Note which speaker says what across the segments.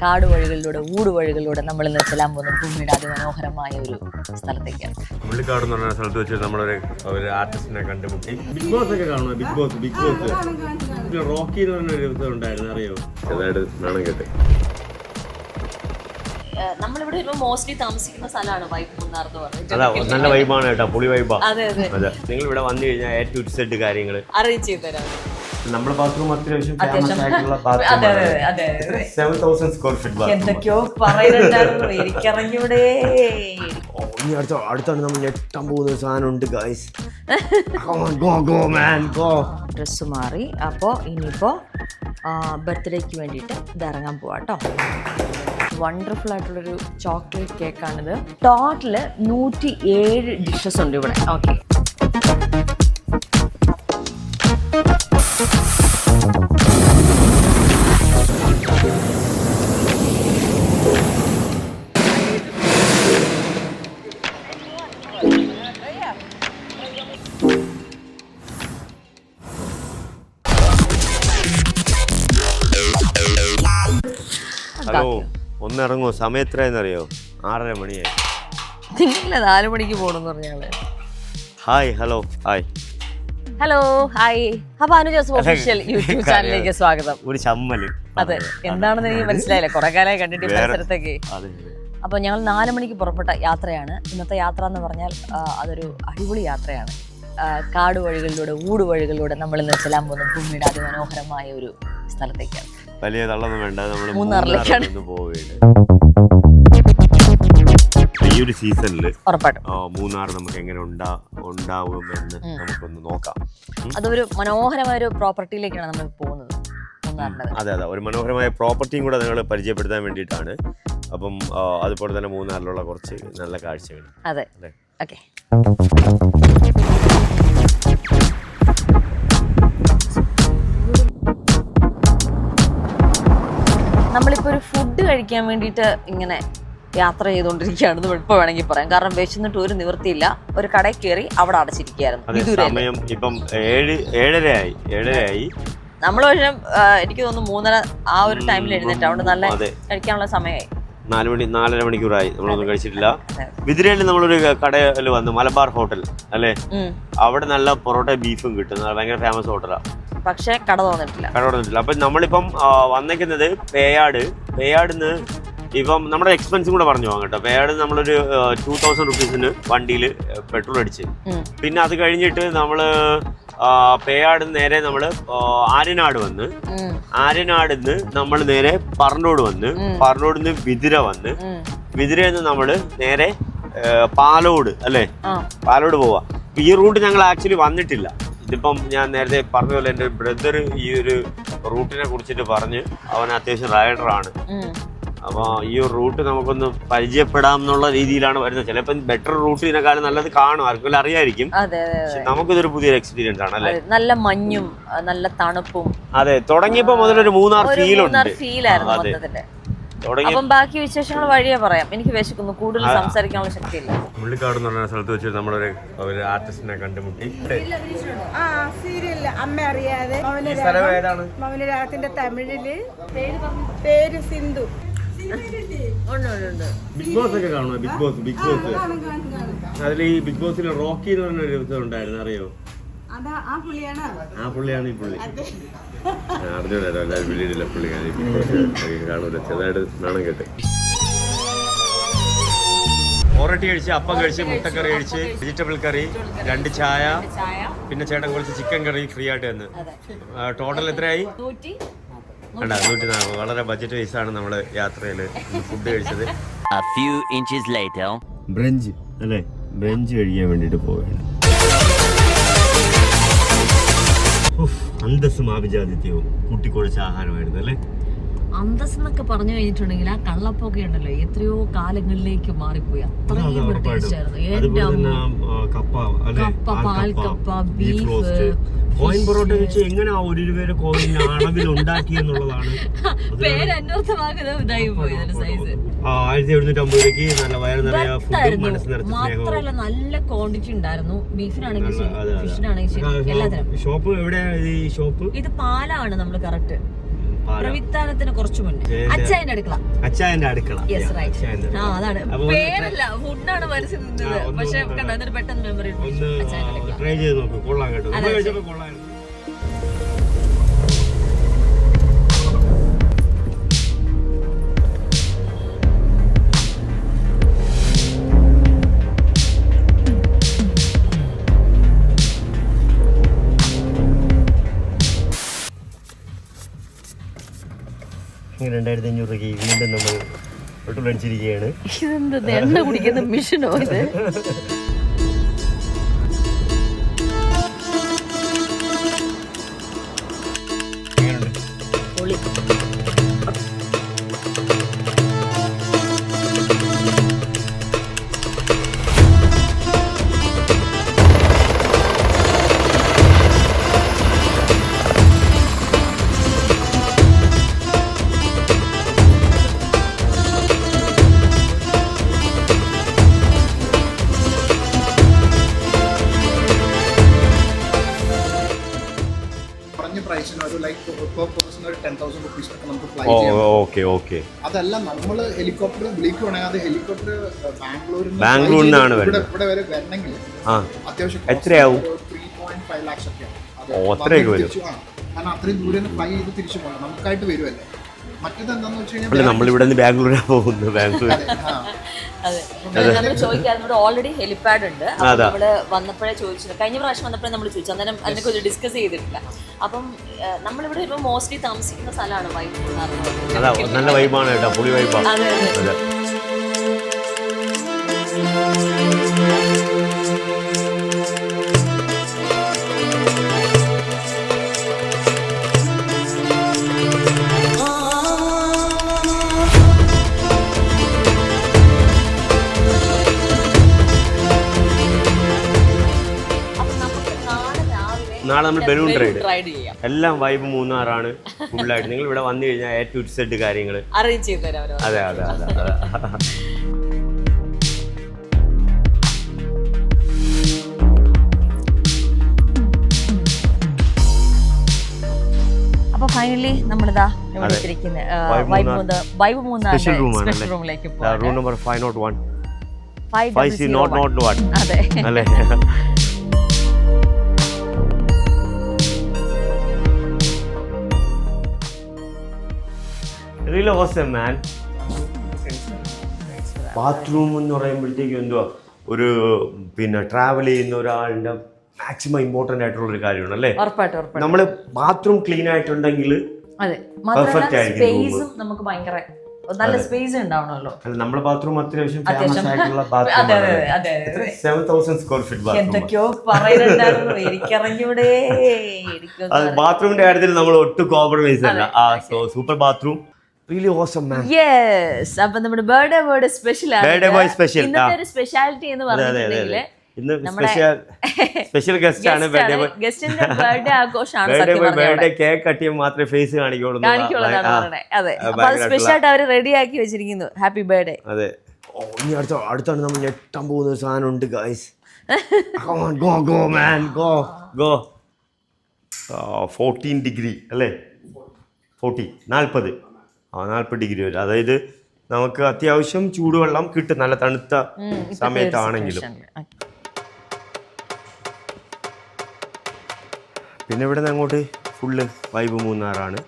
Speaker 1: കാട് വഴികളിലൂടെ ഊടുവഴികളിലൂടെ നമ്മൾ ഇന്ന് ചെല്ലാൻ പോകുന്ന ഭൂമിയുടെ അതിമനോഹരമായ ഒരു സ്ഥലത്തേക്കാണ്.
Speaker 2: മുള്ളിക്കാട് എന്ന് പറഞ്ഞ സ്ഥലത്ത് വെച്ച് നമ്മളൊരു ആർട്ടിസ്റ്റിനെ കണ്ടുമുട്ടി. ബിഗ് ബോസ് ഒക്കെ കാണുമോ? ബിഗ് ബോസ് റോക്കി എന്ന് പറഞ്ഞൊരു ദിവസം ഉണ്ടായിരുന്നു, അറിയോ? ചെറുതായിട്ട് നാണം കേട്ടെ.
Speaker 1: നമ്മളിവിടെ മോസ്റ്റ്ലി താമസിക്കുന്ന സ്ഥലമാണ് വൈബ് മൂന്നാർ എന്ന് പറഞ്ഞത്.
Speaker 2: അതാ നല്ല വൈബാണ് കേട്ടോ, പുളി വൈബാ.
Speaker 1: അതെ അതെ,
Speaker 2: നിങ്ങൾ ഇവിടെ വന്നു കഴിഞ്ഞാൽ A to Z കാര്യങ്ങൾ
Speaker 1: അറേഞ്ച് ചെയ്ത് തരാം.
Speaker 2: നമ്മുടെ ബാത്റൂം അത്യാവശ്യം ഫേമസ് ആയിട്ടുള്ള ബാത്റൂം, 7,000 സ്ക്വയർ ഫീറ്റ്.
Speaker 1: എന്തൊക്കെയോ പറയുന്നുണ്ടായിരുന്നു, എനിക്കറിഞ്ഞൂടെ.
Speaker 2: അടുത്താണ് നമ്മൾ ഞെട്ടാൻ പോകുന്ന സാധനം ഉണ്ട് ഗൈസ്.
Speaker 1: ഡ്രസ്സ് മാറി, അപ്പോൾ ഇനിയിപ്പോൾ ബർത്ത്ഡേക്ക് വേണ്ടിയിട്ട് ഇത് ഇറങ്ങാൻ പോവാം കേട്ടോ. വണ്ടർഫുൾ ആയിട്ടുള്ളൊരു ചോക്ലേറ്റ് കേക്കാണിത്. ടോട്ടല് 107 ഡിഷസ് ഉണ്ട് ഇവിടെ. Okay,
Speaker 2: hello, ഒന്നിറങ്ങുമോ? സമയം എത്രയെന്നറിയോ? 6:30 മണിയായി.
Speaker 1: നിങ്ങളെ 4 മണിക്ക് പോകണമെന്ന് പറഞ്ഞാല്.
Speaker 2: Hi, hello, hi,
Speaker 1: hello, hi. അപ്പൊ അനുജോസ് ഒഫീഷ്യൽ യൂട്യൂബ് ചാനലിലേക്ക് സ്വാഗതം.
Speaker 2: ഒരു ചമ്മല്.
Speaker 1: അതെ, എന്താണെന്ന് എനിക്ക് മനസ്സിലായില്ല, കുറെ കാലമായി കണ്ടിട്ട് പരിസരത്തേക്ക്. അപ്പോൾ ഞങ്ങൾ 4 മണിക്ക് പുറപ്പെട്ട യാത്രയാണ്. ഇന്നത്തെ യാത്ര എന്ന് പറഞ്ഞാൽ അതൊരു അടിപൊളി യാത്രയാണ്. കാട് വഴികളിലൂടെ ഊടുവഴികളിലൂടെ നമ്മൾ ഇന്ന് ചെല്ലാൻ പോകുന്ന ഭൂമിയുടെ അതിമനോഹരമായ ഒരു സ്ഥലത്തേക്കാണ്.
Speaker 2: വലിയ തള്ളൊന്നും വേണ്ട, നമ്മൾ
Speaker 1: മൂന്നാറിലേക്കാണ്
Speaker 2: പോവുകയാണ്. ഈ ഒരു സീസണിൽ
Speaker 1: ഉറപ്പായിട്ടും
Speaker 2: മൂന്നാർ നമുക്ക് എങ്ങനെ ഉണ്ടാവുമെന്ന് നമുക്കൊന്ന് നോക്കാം.
Speaker 1: അതൊരു മനോഹരമായ ഒരു പ്രോപ്പർട്ടിയിലേക്കാണ് നമ്മൾ പോകുന്നത്.
Speaker 2: അതെ അതെ, ഒരു മനോഹരമായ പ്രോപ്പർട്ടിയും കൂടെ നിങ്ങൾ പരിചയപ്പെടുത്താൻ വേണ്ടിയിട്ടാണ്. അപ്പം അതുപോലെ തന്നെ മൂന്നാറിലുള്ള കുറച്ച് നല്ല കാഴ്ചകൾ.
Speaker 1: അതെ, ഓക്കെ. നമ്മളിപ്പോൾ ഒരു ഫുഡ് കഴിക്കാൻ വേണ്ടിയിട്ട് ഇങ്ങനെ യാത്ര ചെയ്തുകൊണ്ടിരിക്കുകയാണെന്ന് ഇപ്പോൾ വേണമെങ്കിൽ പറയാം. കാരണം വിശന്നിട്ട് ഒരു നിവൃത്തിയില്ല. ഒരു കടയിൽ കയറി അവിടെ അടച്ചിരിക്കുകയായിരുന്നു.
Speaker 2: സമയം ഇപ്പം 7:30
Speaker 1: നമ്മൾ പക്ഷേ എനിക്ക് തോന്നുന്നു 3:30 ആ ഒരു ടൈമിൽ എഴുന്നേറ്റ്. അവിടെ നല്ല കഴിക്കാനുള്ള സമയമായി.
Speaker 2: 4 മണിക്കൂറായി നമ്മളൊന്നും കഴിച്ചിട്ടില്ല. വിതിരയിൽ നമ്മളൊരു കടയിൽ വന്നു, മലബാർ ഹോട്ടൽ അല്ലേ? അവിടെ നല്ല പൊറോട്ട ബീഫും കിട്ടും. ഭയങ്കര ഫേമസ് ഹോട്ടലാണ്.
Speaker 1: പക്ഷെ കട തുറന്നിട്ടില്ല.
Speaker 2: അപ്പൊ നമ്മളിപ്പം വന്നേക്കുന്നത് പേയാടിന്ന്. ഇപ്പം നമ്മുടെ എക്സ്പെൻസും കൂടെ പറഞ്ഞു പോകാം കേട്ടോ. പേയാട് നമ്മളൊരു 2,000 റുപ്പീസിന് വണ്ടിയിൽ പെട്രോൾ അടിച്ച്, പിന്നെ അത് കഴിഞ്ഞിട്ട് നമ്മള് പേയാട് നേരെ നമ്മള് ആര്യനാട് വന്ന്, ആര്യനാടിന്ന് നമ്മൾ നേരെ പറന്നോട് വന്ന്, പറന്നോടിന്ന് വിതിര വന്ന്, വിതിരന്ന് നമ്മള് നേരെ പാലോട് അല്ലേ? പാലോട് പോവാ. ഈ റൂട്ട് ഞങ്ങൾ ആക്ച്വലി വന്നിട്ടില്ല. ഇതിപ്പം ഞാൻ നേരത്തെ പറഞ്ഞ പോലെ എൻ്റെ ബ്രദർ ഈ ഒരു റൂട്ടിനെ കുറിച്ചിട്ട് പറഞ്ഞ്, അവൻ അത്യാവശ്യം റൈഡറാണ്. അപ്പോൾ ഈ ഒരു റൂട്ട് നമുക്കൊന്ന് പരിചയപ്പെടാം എന്നുള്ള രീതിയിലാണ് വരുന്നത്. ചിലപ്പോൾ ബെറ്റർ റൂട്ട് ഇതിനെക്കാളും നല്ലത് കാണും, ആർക്കും അറിയായിരിക്കും. പക്ഷെ നമുക്കിതൊരു പുതിയൊരു എക്സ്പീരിയൻസ് ആണ് അല്ലേ?
Speaker 1: നല്ല മഞ്ഞും നല്ല തണുപ്പും.
Speaker 2: അതെ, തുടങ്ങിയപ്പോൾ മുതലൊരു മൂന്നാർ ഫീലുണ്ട്.
Speaker 1: അപ്പം ബാക്കി വിശേഷങ്ങൾ വഴിയെ പറയാം. എനിക്ക് വിശക്കുന്നു, കൂടുതൽ സംസാരിക്കാനുള്ള ശക്തിയില്ല.
Speaker 2: മുള്ളിക്കാട് എന്ന് പറഞ്ഞ സ്ഥലത്ത് വെച്ച് നമ്മളൊരു ആർട്ടിസ്റ്റിനെ കണ്ടുമുട്ടി.
Speaker 3: അമ്മ അറിയാതെ മൗനരാഗത്തിന്റെ തമിഴില് പേര് സിന്ധു.
Speaker 2: ബിഗ് ബോസ് ഒക്കെ കാണുമോ? ബിഗ് ബോസ് അതിൽ ഈ ബിഗ് ബോസിൽ റോക്കി എന്ന് പറഞ്ഞൊരു ദിവസം ഉണ്ടായിരുന്നു, അറിയോ? ആ പുള്ളിയാണ് ഈ പുള്ളി. അറിഞ്ഞൂടാ, എല്ലാവരും വീടില്ല പുള്ളിക്കാരി. ബിഗ് ബോസ് കാണൂല, ചെറുതായിട്ട് നാണം കേട്ടെ. പൊറോട്ടി കഴിച്ച്, അപ്പം കഴിച്ച്, മുട്ടക്കറി കഴിച്ച്, വെജിറ്റബിൾ കറി, 2 ചായ, പിന്നെ ചേട്ടൻ കുറച്ച് ചിക്കൻ കറി ഫ്രീ ആയിട്ട് തന്നു. ടോട്ടൽ എത്രയായി? 140. വളരെ ബഡ്ജറ്റ് വൈസാണ് നമ്മൾ യാത്രയിൽ ഫുഡ് കഴിച്ചത്. ബ്രഞ്ച് അല്ലേ? ബ്രഞ്ച് കഴിക്കാൻ വേണ്ടിയിട്ട് പോവുകയാണ്. അന്തസ്സും ആഭിജാതിഥ്യവും കൂട്ടിക്കൊഴിച്ച ആഹാരമായിരുന്നു അല്ലേ?
Speaker 1: അന്തസ് എന്നൊക്കെ പറഞ്ഞു കഴിഞ്ഞിട്ടുണ്ടെങ്കിൽ ആ കള്ളപ്പൊക്കെ ഉണ്ടല്ലോ, എത്രയോ കാലങ്ങളിലേക്ക് മാറിപ്പോയി. അത്രയും ടേസ്റ്റ് ആയിരുന്നു.
Speaker 2: കപ്പ,
Speaker 1: പാൽക്കപ്പ, ബീഫ്,
Speaker 2: കോയിൻ പൊറോട്ട വെച്ച് എങ്ങനെ 1 രൂപയുടെ കോയിൻ അളവിൽ ഉണ്ടാക്കി എന്നുള്ളതാണ്
Speaker 1: ഇതായി പോയത്. സൈസ്
Speaker 2: 1750 രൂപയ്ക്ക് നല്ല വയറ് നിറയെ ഫുഡും മനസ്സ് നിറച്ച സ്നേഹവും.
Speaker 1: മാത്രമല്ല നല്ല ക്വാണ്ടിറ്റി ഉണ്ടായിരുന്നു. ബീഫിനാണെങ്കിൽ ഫിഷിനാണെങ്കിൽ എല്ലാത്തിനും.
Speaker 2: ഷോപ്പ് എവിടെയാണ്? ഈ ഷോപ്പ്
Speaker 1: ഇത് പാലാണ് നമ്മൾ കറക്റ്റ്. പ്രവിത്താനത്തിന് കുറച്ച് മുന്നേ അച്ചായന്റെ അടുക്കള.
Speaker 2: അച്ചായന്റെ അടുക്കള.
Speaker 1: Yes right. ആ അതാണ് പേരല്ല, ഫുഡാണ് മനസ്സിൽ നിന്നത്. പക്ഷെ കണ്ടോ എന്നിട്ട് പെട്ടെന്ന് മെമ്മറി.
Speaker 2: ട്രൈ ചെയ്ത് നോക്കൂ, കൊള്ളാം കേട്ടോ. കൊള്ളാം. $2,500 വീണ്ടും നമ്മൾ പെട്രോൾ അടിച്ചിരിക്കുകയാണ്.
Speaker 1: ഇതെന്ത് എണ്ണ കുടിക്കുന്ന മിഷനോ ഇത്?
Speaker 4: അതല്ല നമ്മൾ ഹെലികോപ്റ്റർ വിളിക്കുവാണെങ്കിൽ അത് ഹെലികോപ്റ്റർ
Speaker 2: ബാംഗ്ലൂരിൽ നിന്നാണ്
Speaker 4: ഇവിടെ വരെ വരണമെങ്കിൽ അത്യാവശ്യം
Speaker 2: എത്രയാവും?
Speaker 4: 3.5 lakhs ഒക്കെയാണ്.
Speaker 2: കാരണം
Speaker 4: അത്രയും ദൂരം ഫ്ലൈ ചെയ്ത് തിരിച്ചു പോകണം, നമുക്കായിട്ട് വരുമല്ലേ. മറ്റേത് എന്താന്ന് വെച്ച് കഴിഞ്ഞാൽ
Speaker 2: നമ്മളിവിടെ നിന്ന് ബാംഗ്ലൂരാണ് പോകുന്നത്. ബാംഗ്ലൂർ
Speaker 1: ചോദിക്കാറുണ്ട്. ഓൾറെഡി ഹെലിപാഡ് ഉണ്ട്. നമ്മള് വന്നപ്പോഴേ ചോദിച്ചില്ല, കഴിഞ്ഞ പ്രാവശ്യം വന്നപ്പോഴേ നമ്മൾ ചോദിച്ചു, അന്നേരം അതിനെക്കുറിച്ച് ഡിസ്കസ് ചെയ്തിട്ടില്ല. അപ്പം നമ്മളിവിടെ ഇപ്പൊ മോസ്റ്റ്ലി താമസിക്കുന്ന സ്ഥലമാണ് വൈബ്.
Speaker 2: നല്ല വൈബാണ് കേട്ടോ, പുളി വൈബാണ്. നാളെ നമ്മൾ ബലൂൺ റൈഡ് ചെയ്യാം. എല്ലാം വൈബ് മൂന്നാറാണ് ഫുള്ളായിട്ട്. നിങ്ങൾ ഇവിടെ വന്നു കഴിഞ്ഞാൽ A to Z കാര്യങ്ങൾ
Speaker 1: അറേഞ്ച് ചെയ്ത് തരാം.
Speaker 2: അതെ അതെ അതെ.
Speaker 1: അപ്പൊ ഫൈനലി നമ്മളിതാ ഇവിടെ ഇരിക്കുന്നത് വൈബ് മൂന്നാർ സ്പെഷ്യൽ റൂമിലേക്ക് പോകാം.
Speaker 2: Room number 501. 501.
Speaker 1: അതെ
Speaker 2: അല്ലേ? Really awesome, man. ബാത്റൂം എന്ന് പറയുമ്പോഴത്തേക്കും എന്തുവാ ഒരു പിന്നെ ട്രാവൽ ചെയ്യുന്ന ഒരാളുടെ മാക്സിമം ഇമ്പോർട്ടന്റ് ആയിട്ടുള്ള ഒരു കാര്യമാണ് അല്ലേ? നമ്മള് ബാത്റൂം ക്ലീൻ ആയിട്ടുണ്ടെങ്കിൽ പെർഫെക്റ്റ് ആയിരിക്കും.
Speaker 1: നമുക്ക് ഭയങ്കര നല്ല സ്പേസ് ഉണ്ടാവണമല്ലോ.
Speaker 2: നമ്മുടെ ബാത്റൂം അത്യാവശ്യം ഫേമസ് ആയിട്ടുള്ള ബാത്റൂം 7,000 square feet ബാത്റൂം.
Speaker 1: എന്തൊക്കെയോ പറയുന്നുണ്ടായിരുന്നു, എനിക്കറിഞ്ഞൂടെ.
Speaker 2: ബാത്റൂമിന്റെ കാര്യത്തിൽ നമ്മൾ ഒട്ടും കോംപ്രമൈസ് അല്ല. Super bathroom. Really awesome, man.
Speaker 1: Yes. അപ്പോൾ നമ്മുടെ ബർത്ത്ഡേ ബോയ് സ്പെഷ്യൽ ആണ്.
Speaker 2: Birthday boy special.
Speaker 1: ഇന്നത്തെ ഒരു സ്പെഷ്യാലിറ്റി എന്ന് പറഞ്ഞിട്ടുണ്ടെങ്കിൽ
Speaker 2: ഇന്ന് സ്പെഷ്യൽ ഗസ്റ്റ് ആണ്. ബർത്ത്ഡേ ബോയ്
Speaker 1: ഗസ്റ്റിന്റെ ബർത്ത്ഡേ ആഘോഷമാണ്. സത്യം പറഞ്ഞാൽ
Speaker 2: ബർത്ത്ഡേ കേക്ക് കട്ട് ചെയ്യുമ്പോൾ മാത്രമേ ഫേസ് കാണിക്കുള്ളൂ.
Speaker 1: അതെ. അപ്പോൾ അത് സ്പെഷ്യൽ ആയിട്ട് അവർ റെഡി ആക്കി വെച്ചിരിക്കുന്നു. Happy birthday.
Speaker 2: അതെ. ഇനി അടുത്താണ് നമ്മൾ ഞെട്ടാൻ പോകുന്ന ഒരു സാധനം ഉണ്ട് guys. Come on, go man, go. 14 degree അല്ലേ? 40 ഡിഗ്രി വരും. അതായത് നമുക്ക് അത്യാവശ്യം ചൂടുവെള്ളം കിട്ടും നല്ല തണുത്ത സമയത്താണെങ്കിലും. പിന്നെ ഇവിടെ നിന്ന് അങ്ങോട്ട് ഫുള്ള് വൈബ് മൂന്നാറാണ്.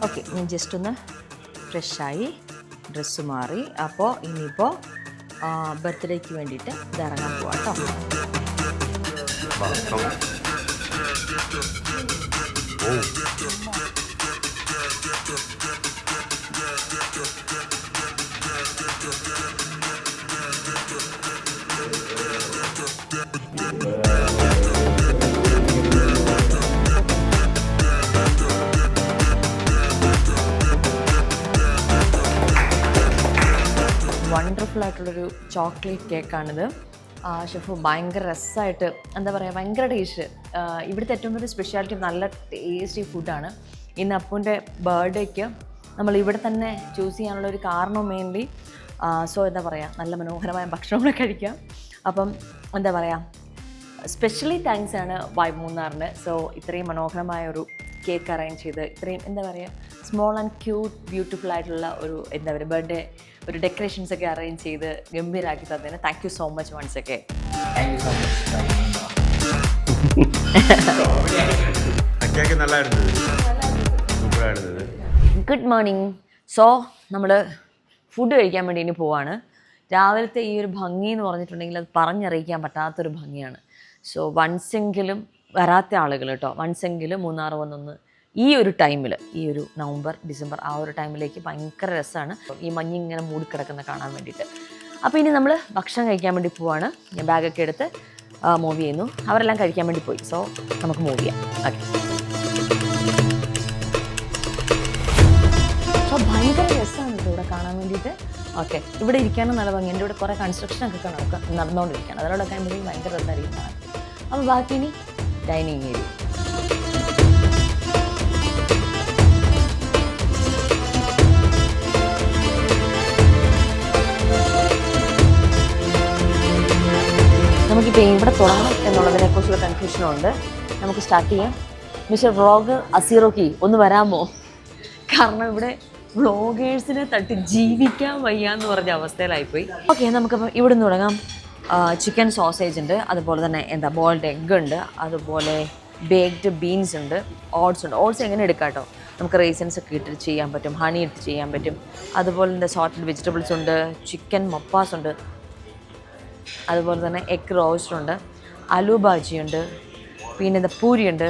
Speaker 1: ഓക്കെ, ജസ്റ്റ് ഒന്ന് ഫ്രഷായി ഡ്രസ്സ് മാറി. അപ്പോൾ ഇനിയിപ്പോൾ ബർത്ത്ഡേക്ക് വേണ്ടിയിട്ട് ഇത് ഇറങ്ങാൻ പോവാം കേട്ടോ. വണ്ടർഫുൾ ആയിട്ടുള്ളൊരു ചോക്ലേറ്റ് കേക്കാണിത്. ഷെഫ് ഭയങ്കര രസമായിട്ട് എന്താ പറയുക, ഭയങ്കര ടേസ്റ്റ്. ഇവിടുത്തെ ഏറ്റവും വലിയ സ്പെഷ്യാലിറ്റി നല്ല ടേസ്റ്റി ഫുഡാണ്. ഇന്ന് അപ്പൂൻ്റെ ബർത്ത്ഡേക്ക് നമ്മൾ ഇവിടെ തന്നെ ചൂസ് ചെയ്യാനുള്ള ഒരു കാരണം മെയിൻലി സോ എന്താ പറയുക, നല്ല മനോഹരമായ ഭക്ഷണങ്ങൾ കഴിക്കാം. അപ്പം എന്താ പറയുക, സ്പെഷ്യലി താങ്ക്സ് ആണ് വൈബ് മൂന്നാറിന്. സോ ഇത്രയും മനോഹരമായ ഒരു കേക്ക് അറേഞ്ച് ചെയ്ത് ഇത്രയും എന്താ പറയുക സ്മോൾ ആൻഡ് ക്യൂട്ട് ബ്യൂട്ടിഫുൾ ആയിട്ടുള്ള ഒരു എന്താ പറയുക ബർത്ത്ഡേ ഒരു ഡെക്കറേഷൻസ് ഒക്കെ അറേഞ്ച് ചെയ്ത് ഗംഭീരാക്കി തന്നതിന് താങ്ക് യു സോ മച്ച് വൺസ് ഒക്കെ. Good morning. സോ നമ്മൾ ഫുഡ് കഴിക്കാൻ വേണ്ടി ഇനി പോവാണ്. രാവിലത്തെ ഈ ഒരു ഭംഗി എന്ന് പറഞ്ഞിട്ടുണ്ടെങ്കിൽ അത് പറഞ്ഞറിയിക്കാൻ പറ്റാത്തൊരു ഭംഗിയാണ്. സോ വൺസെങ്കിലും വരാത്ത ആളുകൾ കേട്ടോ, വൺസെങ്കിലും മൂന്നാർ വന്നൊന്ന് ഈ ഒരു ടൈമിൽ, ഈ ഒരു നവംബർ ഡിസംബർ ആ ഒരു ടൈമിലേക്ക് ഭയങ്കര രസമാണ് ഈ മഞ്ഞിങ്ങനെ മൂടിക്കിടക്കുന്ന കാണാൻ വേണ്ടിയിട്ട്. അപ്പോൾ ഇനി നമ്മൾ ഭക്ഷണം കഴിക്കാൻ വേണ്ടി പോവാണ്. ഞാൻ ബാഗൊക്കെ എടുത്ത് മൂവ് ചെയ്യുന്നു. അവരെല്ലാം കഴിക്കാൻ വേണ്ടി പോയി. സോ നമുക്ക് മൂവ് ചെയ്യാം. ഓക്കെ. സോ ഭയങ്കര രസമാണ് കേട്ടോ ഇവിടെ കാണാൻ വേണ്ടിയിട്ട്. ഓക്കെ, ഇവിടെ ഇരിക്കാനും നല്ല ഭംഗി. എൻ്റെ ഇവിടെ കുറേ കൺസ്ട്രക്ഷനൊക്കെ നടന്നുകൊണ്ടിരിക്കുകയാണ്. അതിലൂടെ കഴിയുമ്പോഴേക്കും ഭയങ്കര രസമായിരിക്കും കാണാൻ. അപ്പോൾ ബാക്കി ഇനി ഡൈനിങ് ഏരിയ. നമുക്കിപ്പോൾ ഇവിടെ തുടങ്ങണം എന്നുള്ളതിനെക്കുറിച്ചുള്ള കൺഫ്യൂഷനുണ്ട്. നമുക്ക് സ്റ്റാർട്ട് ചെയ്യാം. മിസ്റ്റർ വ്ളോഗ് അസീറോക്കി ഒന്ന് വരാമോ? കാരണം ഇവിടെ വ്ളോഗേഴ്സിനെ തട്ടി ജീവിക്കാൻ വയ്യ എന്ന് പറഞ്ഞ അവസ്ഥയിലായിപ്പോയി. ഓക്കെ, നമുക്കപ്പോൾ ഇവിടെ നിന്ന് തുടങ്ങാം. ചിക്കൻ സോസേജ് ഉണ്ട്, അതുപോലെ തന്നെ എന്താ ബോയിൽഡ് എഗ്ഗ് ഉണ്ട്, അതുപോലെ ബേക്ക്ഡ് ബീൻസ് ഉണ്ട്, ഓട്സ് ഉണ്ട്. ഓട്സ് എങ്ങനെ എടുക്കാം കേട്ടോ, നമുക്ക് റേസൻസ് ഒക്കെ ഇട്ടിട്ട് ചെയ്യാൻ പറ്റും, ഹണി ഇട്ട് ചെയ്യാൻ പറ്റും. അതുപോലെ എന്താ സോർട്ടഡ് വെജിറ്റബിൾസ് ഉണ്ട്, ചിക്കൻ മപ്പാസ് ഉണ്ട്, അതുപോലെ തന്നെ എഗ് റോസ്റ്റ് ഉണ്ട്, ആലു ബാജി ഉണ്ട്, പിന്നെ എന്താ പൂരി ഉണ്ട്,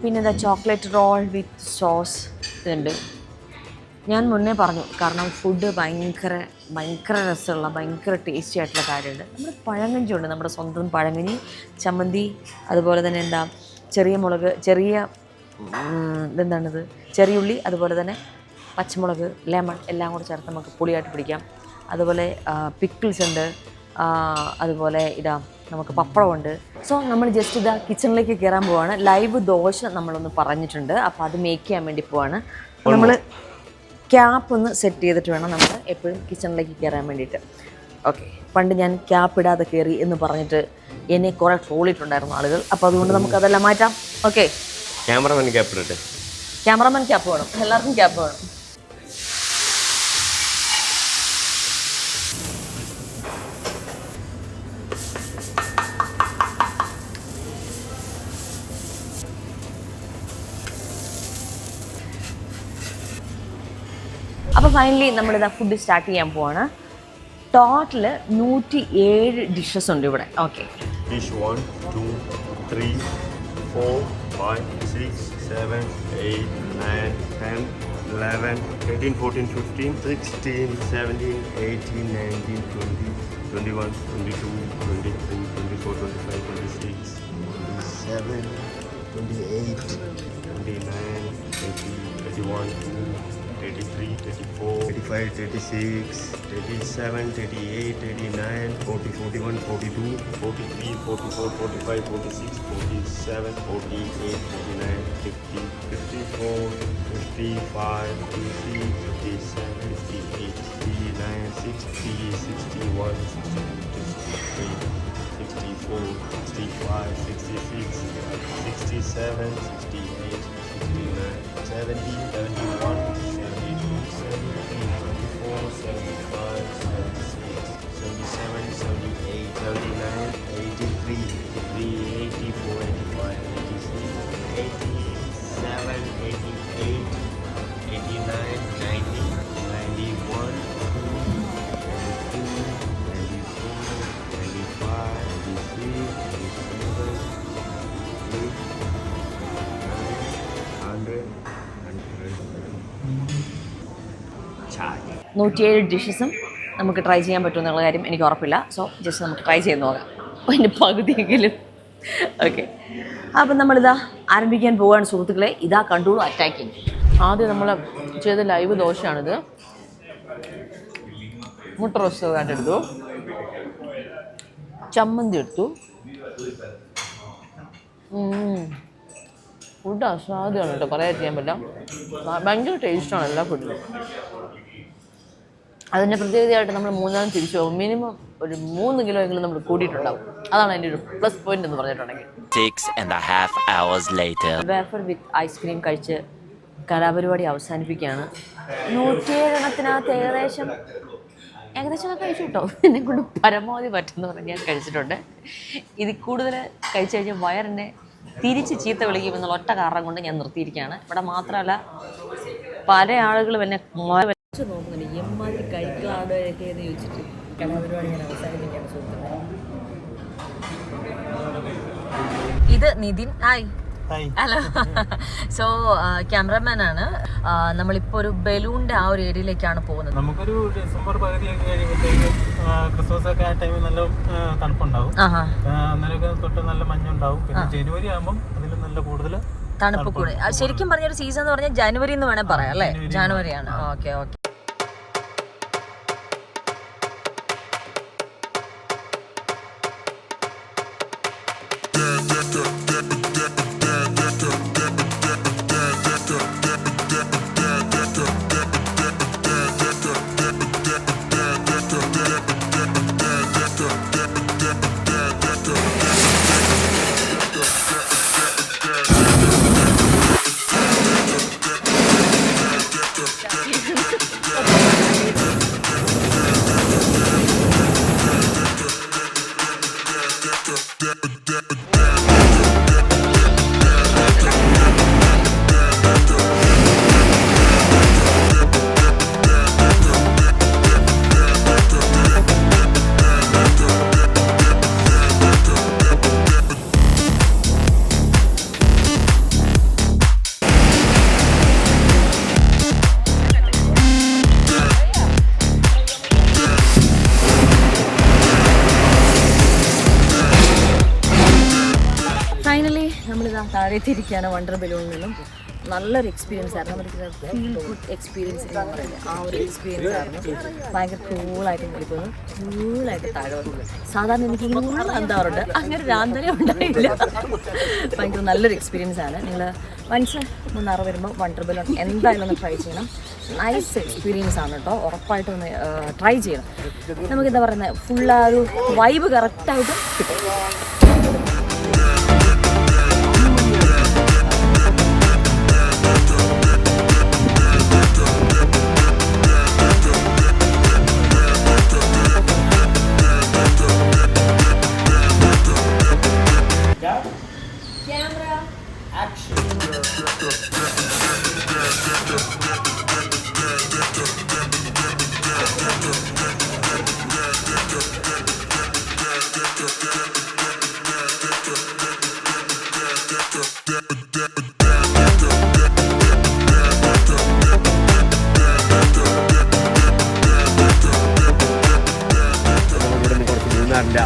Speaker 1: പിന്നെ എന്താ ചോക്ലേറ്റ് റോൾ വിത്ത് സോസ് ഇതുണ്ട്. ഞാൻ മുന്നേ പറഞ്ഞു കാരണം ഫുഡ് ഭയങ്കര രസമുള്ള ഭയങ്കര ടേസ്റ്റി ആയിട്ടുള്ള കാര്യമുണ്ട്. നമ്മുടെ പഴങ്കഞ്ഞി ഉണ്ട്, നമ്മുടെ സ്വന്തം പഴങ്കഞ്ഞി, ചമ്മന്തി, അതുപോലെ തന്നെ എന്താ ചെറിയ മുളക്, ഇതെന്താണിത് ചെറിയുള്ളി, അതുപോലെ തന്നെ പച്ചമുളക്, ലെമൺ എല്ലാം കൂടെ ചേർത്ത് നമുക്ക് പുളിയായിട്ട് പിടിക്കാം. അതുപോലെ പിക്കിൾസ് ഉണ്ട്, അതുപോലെ ഇതാ നമുക്ക് പപ്പടമുണ്ട്. സോ നമ്മൾ ജസ്റ്റ് ഇതാ കിച്ചണിലേക്ക് കയറാൻ പോവാണ്. ലൈവ് ദോശ നമ്മളൊന്ന് പറഞ്ഞിട്ടുണ്ട്, അപ്പോൾ അത് മേക്ക് ചെയ്യാൻ വേണ്ടി പോവാണ്. നമ്മൾ ക്യാപ്പ് ഒന്ന് സെറ്റ് ചെയ്തിട്ട് വേണം നമ്മൾ എപ്പോഴും കിച്ചണിലേക്ക് കയറാൻ വേണ്ടിയിട്ട്. ഓക്കെ, പണ്ട് ഞാൻ ക്യാപ്പ് ഇടാതെ കയറി എന്ന് പറഞ്ഞിട്ട് എന്നെ കുറേ ട്രോളിയിട്ടുണ്ടായിരുന്നു ആളുകൾ. അപ്പോൾ അതുകൊണ്ട് നമുക്കതെല്ലാം മാറ്റാം. ഓക്കെ,
Speaker 2: ക്യാമറമാൻ ക്യാപ്പ് ഇടട്ടെ.
Speaker 1: ക്യാമറമാൻ ക്യാപ്പ് വേണം, എല്ലാവർക്കും ക്യാപ്പ് വേണം. അപ്പോൾ ഫൈനലി നമ്മളിതാ ഫുഡ് സ്റ്റാർട്ട് ചെയ്യാൻ പോവാണ്. ടോട്ടൽ 107 ഡിഷസ് ഉണ്ട് ഇവിടെ. ഓക്കെ,
Speaker 2: Dish 1, 2, 3, 4, 5, 6, 7, 8, 9, 10, 11, 13, 14, 15, 16, 17, 18, 19, 20, 21, 22, 23, 24, 25, 26, 27, 28, 29, 30, 31, 33, 34, 35, 36, 37, 38, 39, 40, 41, 42, 43, 44, 45, 46, 47, 48, 49, 50, 54, 55, 56, 57, 58, 59, 60, 61, 62, 63, 64, 65, 66, 67, 68, 69, 70, 71, 72, 73, 74, 75, 76, 77, 78, 79, 83, 83, 84, 85, 86, 87, 88, 89, 90, 91, 92, 94, 95, 96,
Speaker 1: 107 ഡിഷസും നമുക്ക് ട്രൈ ചെയ്യാൻ പറ്റുമെന്നുള്ള കാര്യം എനിക്ക് ഉറപ്പില്ല. സോ ജസ്റ്റ് നമുക്ക് ട്രൈ ചെയ്ത് നോക്കാം, അതിൻ്റെ പകുതിയെങ്കിലും. ഓക്കെ, അപ്പം നമ്മളിതാ ആരംഭിക്കാൻ പോവുകയാണ് സുഹൃത്തുക്കളെ. ഇതാ കണ്ടോളൂ അറ്റാക്കിങ്. ആദ്യം നമ്മൾ ചെയ്ത ലൈവ് ദോശയാണിത്. മുട്ട റോസ്റ്റ് എടുത്തു, ചമ്മന്തി എടുത്തു. ഫുഡ് അസാധ്യമാണ് കേട്ടോ, പറയാൻ ചെയ്യാൻ പറ്റില്ല. ഭയങ്കര ടേസ്റ്റാണ് എല്ലാ ഫുഡിലും. അതിൻ്റെ പ്രത്യേകതയായിട്ട് നമ്മൾ മൂന്നാം തിരിച്ചു പോകും. മിനിമം ഒരു 3 കിലോ എങ്കിലും നമ്മൾ കൂടിയിട്ടുണ്ടാവും. അതാണ് എൻ്റെ ഒരു പ്ലസ് പോയിന്റ് എന്ന് പറഞ്ഞിട്ടുണ്ടെങ്കിൽ.
Speaker 5: 6.5 hours later.
Speaker 1: Wafer with ice cream കഴിച്ച് കലാപരിപാടി അവസാനിപ്പിക്കുകയാണ്. 107 എണ്ണത്തിനകത്ത് ഏകദേശമൊക്കെ കഴിച്ചു കേട്ടോ. എന്നെ കൊണ്ട് പരമാവധി പറ്റുമെന്ന് പറഞ്ഞ് ഞാൻ കഴിച്ചിട്ടുണ്ട്. ഇതിൽ കൂടുതൽ കഴിച്ചു കഴിഞ്ഞാൽ വയറിനെ തിരിച്ച് ചീത്ത വിളിക്കുമെന്നുള്ള ഒറ്റ കാരണം കൊണ്ട് ഞാൻ നിർത്തിയിരിക്കുകയാണ്. ഇവിടെ മാത്രമല്ല പല ആളുകളും എന്നെ വെച്ച് നോക്കുന്നില്ല എമ്മാതിരി കഴിക്കാടൊക്കെ എന്ന് ചോദിച്ചിട്ട് കലാപരിപാടി ഞാൻ അവസാനിപ്പിക്കുകയാണ് സുഹൃത്തുക്കളെ. ഇത് Nitin. Hi. Hello. So cameraman ആണ്. നമ്മളിപ്പോൾ ഒരു ബലൂണിന്റെ ആ ഒരു ഏരിയയിലേക്കാണ് പോകുന്നത്.
Speaker 6: നമുക്കൊരു ഡിസംബർ പകുതിയൊക്കെ കഴിയുമ്പോഴത്തേക്ക് ക്രിസ്മസ് ഒക്കെ ആ ടൈമിൽ നല്ല തണുപ്പുണ്ടാവും. അന്നേരമൊക്കെ തൊട്ട് നല്ല മഞ്ഞുണ്ടാവും. പിന്നെ ജനുവരി ആകുമ്പോൾ അതിൽ നല്ല കൂടുതൽ
Speaker 1: തണുപ്പ് കൂടെ. ശരിക്കും പറഞ്ഞൊരു സീസൺ എന്ന് പറഞ്ഞാൽ ജനുവരി എന്ന് വേണേൽ പറയാം അല്ലേ? ജനുവരിയാണ്. Okay okay. ഫൈനലി നമ്മളിതാ താഴെത്തിരിക്കുകയാണ് വണ്ടർ ബലൂണിൽ നിന്നും. നല്ലൊരു എക്സ്പീരിയൻസ് ആയിരുന്നു. നമുക്ക് ഫീൽ ഗുഡ് എക്സ്പീരിയൻസ് എന്ന് പറയുന്നത് ആ ഒരു എക്സ്പീരിയൻസ് ആയിരുന്നു. ഭയങ്കര കൂളായിട്ട് കളിക്കുന്നു, കൂളായിട്ട് താഴെ വന്നു. സാധാരണ എനിക്ക് ഇങ്ങനെ എന്താറുണ്ട്, അങ്ങനെ ഒരു ആന്തരം ഉണ്ടായില്ല. ഭയങ്കര നല്ലൊരു എക്സ്പീരിയൻസ് ആണ്. നിങ്ങൾ വൺസ് മൂന്നാറ് വരുമ്പോൾ വണ്ടർ ബലൂൺ എന്തായാലും ഒന്ന് ട്രൈ ചെയ്യണം. നൈസ് എക്സ്പീരിയൻസ് ആണ് കേട്ടോ. ഉറപ്പായിട്ടും ഒന്ന് ട്രൈ ചെയ്യണം. നമുക്കെന്താ പറയുന്നത്, ഫുൾ ആ ഒരു വൈബ് കറക്റ്റായിട്ട് കിട്ടും.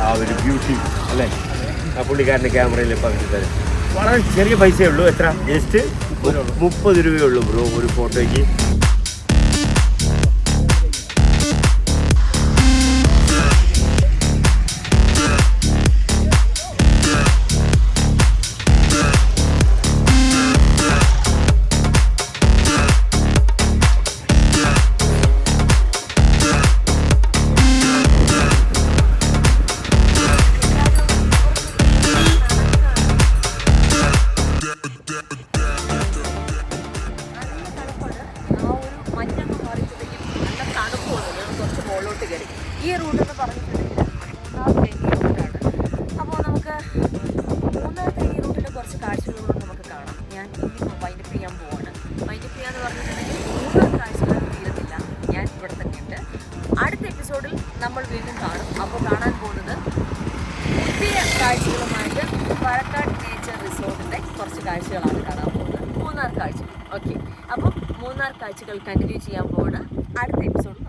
Speaker 2: ആ ഒരു ബ്യൂട്ടി അല്ലേ ആ പുള്ളിക്കാരൻ്റെ ക്യാമറയിൽ പകർത്തി തരും. വളരെ ചെറിയ പൈസയേ ഉള്ളൂ. എത്ര? ജസ്റ്റ് 30 രൂപയേ ഉള്ളൂ ബ്രോ ഒരു ഫോട്ടോയ്ക്ക്. ഈ റൂട്ടെന്ന് പറഞ്ഞിട്ടുണ്ടെങ്കിൽ അപ്പോൾ നമുക്ക് മൂന്നാമത്തെ ഈ റൂട്ടിലെ കുറച്ച് കാഴ്ചകളോട് നമുക്ക് കാണാം. ഞാൻ ഇനി വൈൻഡപ്പ് ചെയ്യാൻ പോവാണ്. വൈൻഡപ്പ് ചെയ്യാന്ന് പറഞ്ഞിട്ടുണ്ടെങ്കിൽ മൂന്നാമത്തെ കാഴ്ചകൾ തീരത്തില്ല. ഞാൻ ഇവിടെ തന്നെ ഉണ്ട്. അടുത്ത എപ്പിസോഡിൽ നമ്മൾ വീണ്ടും കാണും. അപ്പോൾ കാണാൻ പോകുന്നത് പുതിയ കാഴ്ചകളുമായിട്ട് പാലക്കാട് നേച്ചർ റിസോർട്ടിൻ്റെ കുറച്ച് കാഴ്ചകളാണ് കാണാൻ പോകുന്നത്. മൂന്നാർ കാഴ്ച. ഓക്കെ, അപ്പം മൂന്നാർ കാഴ്ചകൾ കണ്ടിന്യൂ ചെയ്യാൻ പോവാണ്. അടുത്ത എപ്പിസോഡിൽ